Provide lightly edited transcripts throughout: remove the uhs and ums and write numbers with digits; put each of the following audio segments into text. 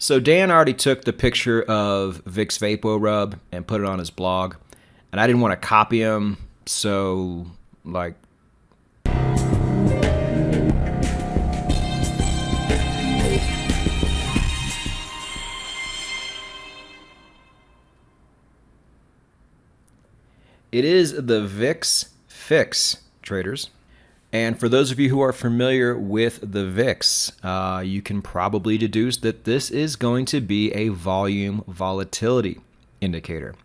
So Dan already took the picture of VIX Vapo Rub and put it on his blog, and I didn't want to copy him, so like it is the VIX Fix, traders. And for those of you who are familiar with the VIX, you can probably deduce that this is going to be a volume volatility indicator.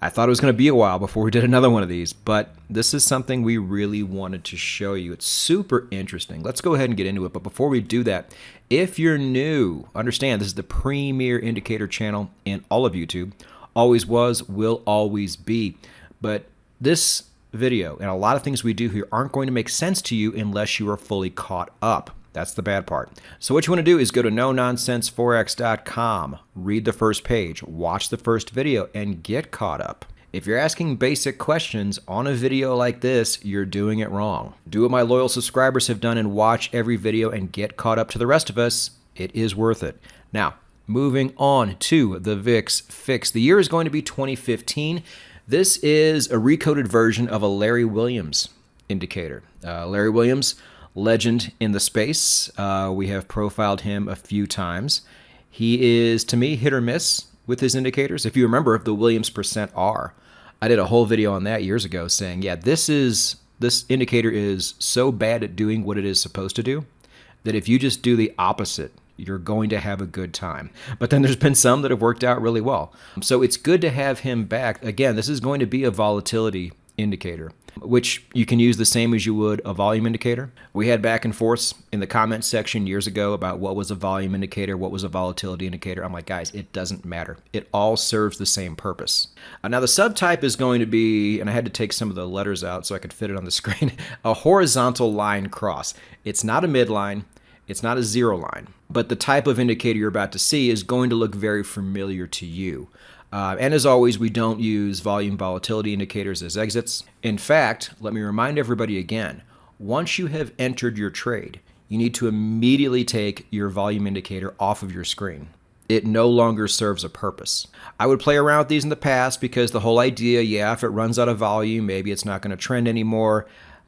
I thought it was going to be a while before we did another one of these, but this is something we really wanted to show you. It's super interesting. Let's go ahead and get into it. But before we do that, if you're new, understand this is the premier indicator channel in all of YouTube. Always was, will always be. But this video and a lot of things we do here aren't going to make sense to you unless you are fully caught up. That's the bad part. So what you want to do is go to no-nonsense-forex.com, read the first page, watch the first video, and get caught up. If you're asking basic questions on a video like this, you're doing it wrong. Do what my loyal subscribers have done and watch every video and get caught up to the rest of us. It is worth it. Now, moving on to the VIX Fix. The year is going to be 2015. This is a recoded version of a Larry Williams indicator. Larry Williams, legend in the space. We have profiled him a few times. He is, to me, hit or miss with his indicators. If you remember the Williams %R, I did a whole video on that years ago saying, yeah, this indicator is so bad at doing what it is supposed to do that if you just do the opposite, you're going to have a good time. But then there's been some that have worked out really well. So it's good to have him back. Again, this is going to be a volatility indicator, which you can use the same as you would a volume indicator. We had back and forth in the comment section years ago about what was a volume indicator, what was a volatility indicator. I'm like, guys, it doesn't matter. It all serves the same purpose. Now the subtype is going to be, and I had to take some of the letters out so I could fit it on the screen, a horizontal line cross. It's not a midline. It's not a zero line, but the type of indicator you're about to see is going to look very familiar to you. And as always, we don't use volume volatility indicators as exits. In fact, let me remind everybody again, once you have entered your trade, you need to immediately take your volume indicator off of your screen. It no longer serves a purpose. I would play around with these in the past because the whole idea, yeah, if it runs out of volume, maybe it's not going to trend anymore.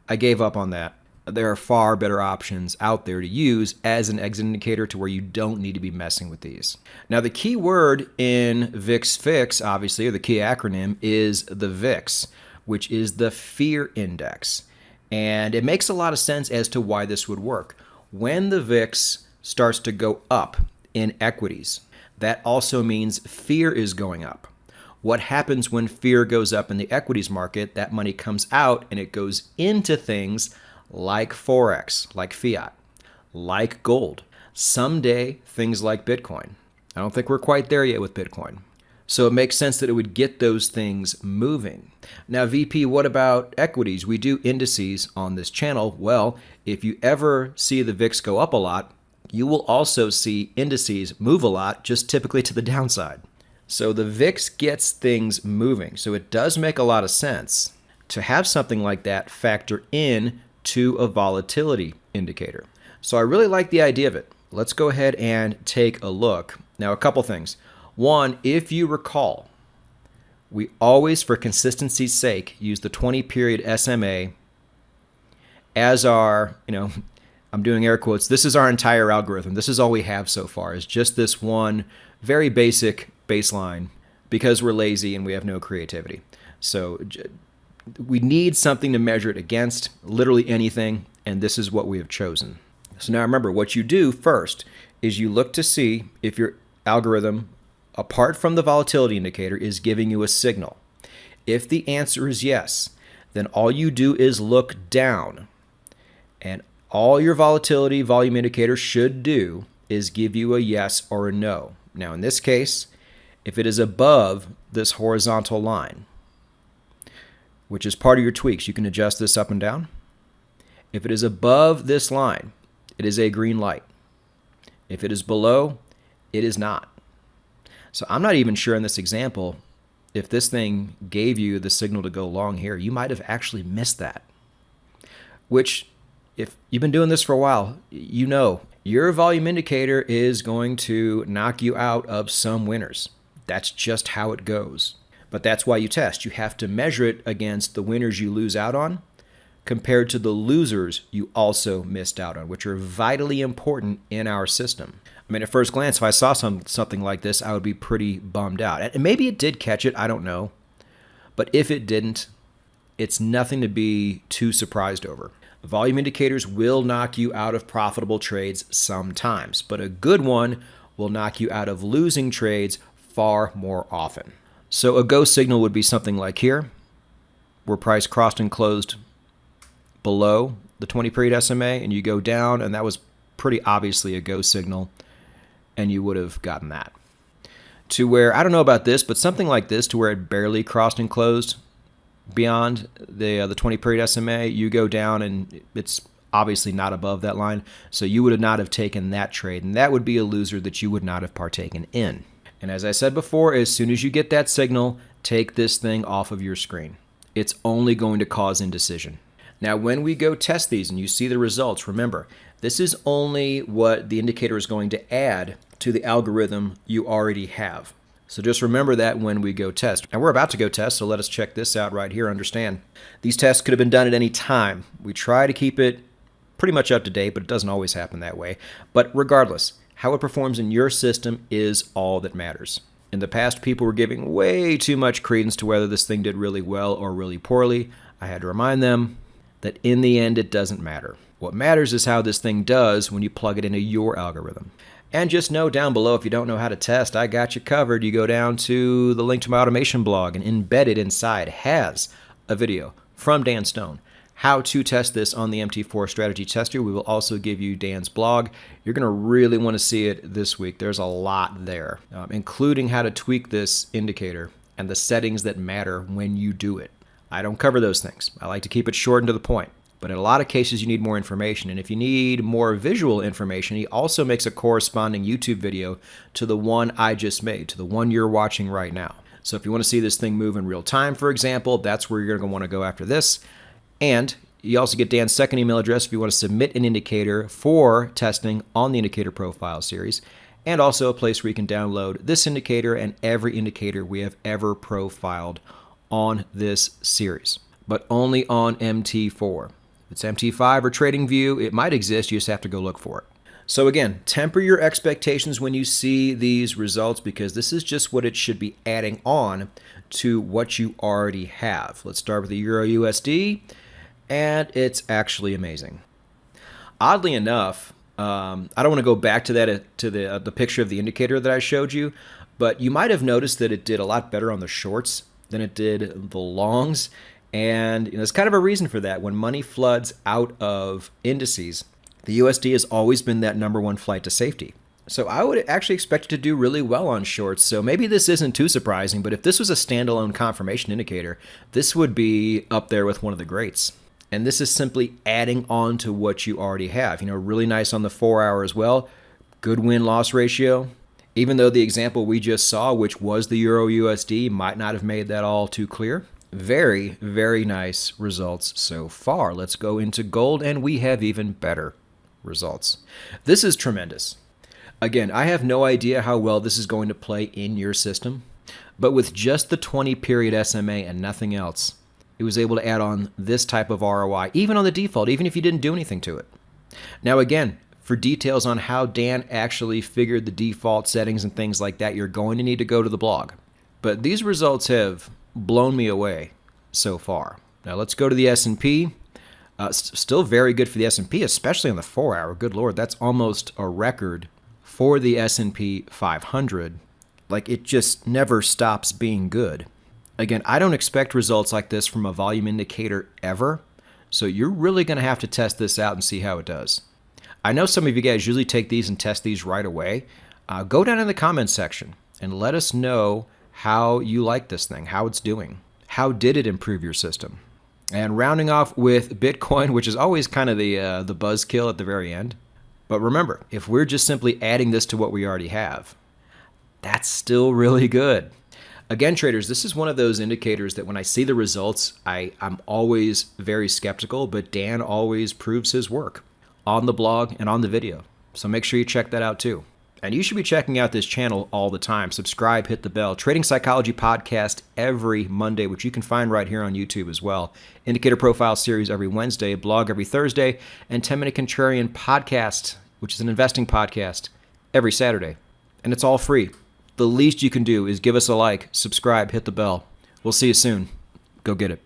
I gave up on that. There are far better options out there to use as an exit indicator to where you don't need to be messing with these. Now, the key word in VIX Fix, obviously, or the key acronym, is the VIX, which is the fear index. And it makes a lot of sense as to why this would work. When the VIX starts to go up in equities, that also means fear is going up. What happens when fear goes up in the equities market? That money comes out and it goes into things like Forex, like fiat, like gold. Someday, things like Bitcoin. I don't think we're quite there yet with Bitcoin. So it makes sense that it would get those things moving. Now, VP, what about equities? We do indices on this channel. Well, if you ever see the VIX go up a lot, you will also see indices move a lot, just typically to the downside. So the VIX gets things moving. So it does make a lot of sense to have something like that factor in to a volatility indicator. So I really like the idea of it. Let's go ahead and take a look. Now, a couple things. One, if you recall, we always, for consistency's sake, use the 20-period SMA as our, I'm doing air quotes, this is our entire algorithm. This is all we have so far, is just this one very basic baseline because we're lazy and we have no creativity. So we need something to measure it against, literally anything, and this is what we have chosen. So now remember, what you do first is you look to see if your algorithm, apart from the volatility indicator, is giving you a signal. If the answer is yes, then all you do is look down, and all your volatility volume indicator should do is give you a yes or a no. Now in this case, if it is above this horizontal line, which is part of your tweaks, you can adjust this up and down. If it is above this line, it is a green light. If it is below, it is not. So I'm not even sure in this example, if this thing gave you the signal to go long here, you might have actually missed that. Which, if you've been doing this for a while, you know your volume indicator is going to knock you out of some winners. That's just how it goes. But that's why you test. You have to measure it against the winners you lose out on compared to the losers you also missed out on, which are vitally important in our system. I mean, at first glance, if I saw something like this, I would be pretty bummed out. And maybe it did catch it, I don't know. But if it didn't, it's nothing to be too surprised over. Volume indicators will knock you out of profitable trades sometimes, but a good one will knock you out of losing trades far more often. So a go signal would be something like here, where price crossed and closed below the 20-period SMA, and you go down, and that was pretty obviously a go signal, and you would have gotten that. To where, I don't know about this, but something like this, to where it barely crossed and closed beyond the 20-period SMA, you go down, and it's obviously not above that line, so you would not have taken that trade, and that would be a loser that you would not have partaken in. And as I said before, as soon as you get that signal, take this thing off of your screen. It's only going to cause indecision. Now, when we go test these and you see the results, remember, this is only what the indicator is going to add to the algorithm you already have. So just remember that when we go test. And we're about to go test, so let us check this out right here. Understand, these tests could have been done at any time. We try to keep it pretty much up to date, but it doesn't always happen that way. But regardless, how it performs in your system is all that matters. In the past, people were giving way too much credence to whether this thing did really well or really poorly. I had to remind them that in the end, it doesn't matter. What matters is how this thing does when you plug it into your algorithm. And just know down below, if you don't know how to test, I got you covered. You go down to the link to my automation blog, and embedded inside has a video from Dan Stone, how to test this on the MT4 strategy tester. We will also give you Dan's blog. You're going to really want to see it this week. There's a lot there, including how to tweak this indicator and the settings that matter when you do it. I don't cover those things. I like to keep it short and to the point. But in a lot of cases, you need more information. And if you need more visual information, he also makes a corresponding YouTube video to the one I just made, to the one you're watching right now. So if you want to see this thing move in real time, for example, that's where you're going to want to go after this. And you also get Dan's second email address if you want to submit an indicator for testing on the Indicator Profile series, and also a place where you can download this indicator and every indicator we have ever profiled on this series, but only on MT4. If it's MT5 or TradingView, it might exist, you just have to go look for it. So again, temper your expectations when you see these results, because this is just what it should be adding on to what you already have. Let's start with the EURUSD, and it's actually amazing. Oddly enough, I don't want to go back to that to the picture of the indicator that I showed you, but you might have noticed that it did a lot better on the shorts than it did the longs. And there's kind of a reason for that. When money floods out of indices, the USD has always been that number one flight to safety. So I would actually expect it to do really well on shorts. So maybe this isn't too surprising, but if this was a standalone confirmation indicator, this would be up there with one of the greats. And this is simply adding on to what you already have. Really nice on the 4-hour as well. Good win-loss ratio. Even though the example we just saw, which was the EURUSD, might not have made that all too clear. Very, very nice results so far. Let's go into gold, and we have even better results. This is tremendous. Again, I have no idea how well this is going to play in your system, but with just the 20-period SMA and nothing else, it was able to add on this type of ROI, even on the default, even if you didn't do anything to it. Now again, for details on how Dan actually figured the default settings and things like that, you're going to need to go to the blog. But these results have blown me away so far. Now let's go to the S&P. Still very good for the S&P, especially on the 4-hour. Good Lord, that's almost a record for the S&P 500. Like, it just never stops being good. Again, I don't expect results like this from a volume indicator ever, so you're really going to have to test this out and see how it does. I know some of you guys usually take these and test these right away. Go down in the comments section and let us know how you like this thing, how it's doing. How did it improve your system? And rounding off with Bitcoin, which is always kind of the buzzkill at the very end. But remember, if we're just simply adding this to what we already have, that's still really good. Again, traders, this is one of those indicators that when I see the results, I'm always very skeptical, but Dan always proves his work on the blog and on the video. So make sure you check that out too. And you should be checking out this channel all the time. Subscribe, hit the bell. Trading Psychology podcast every Monday, which you can find right here on YouTube as well. Indicator Profile series every Wednesday, blog every Thursday, and 10-Minute Contrarian podcast, which is an investing podcast, every Saturday. And it's all free. The least you can do is give us a like, subscribe, hit the bell. We'll see you soon. Go get it.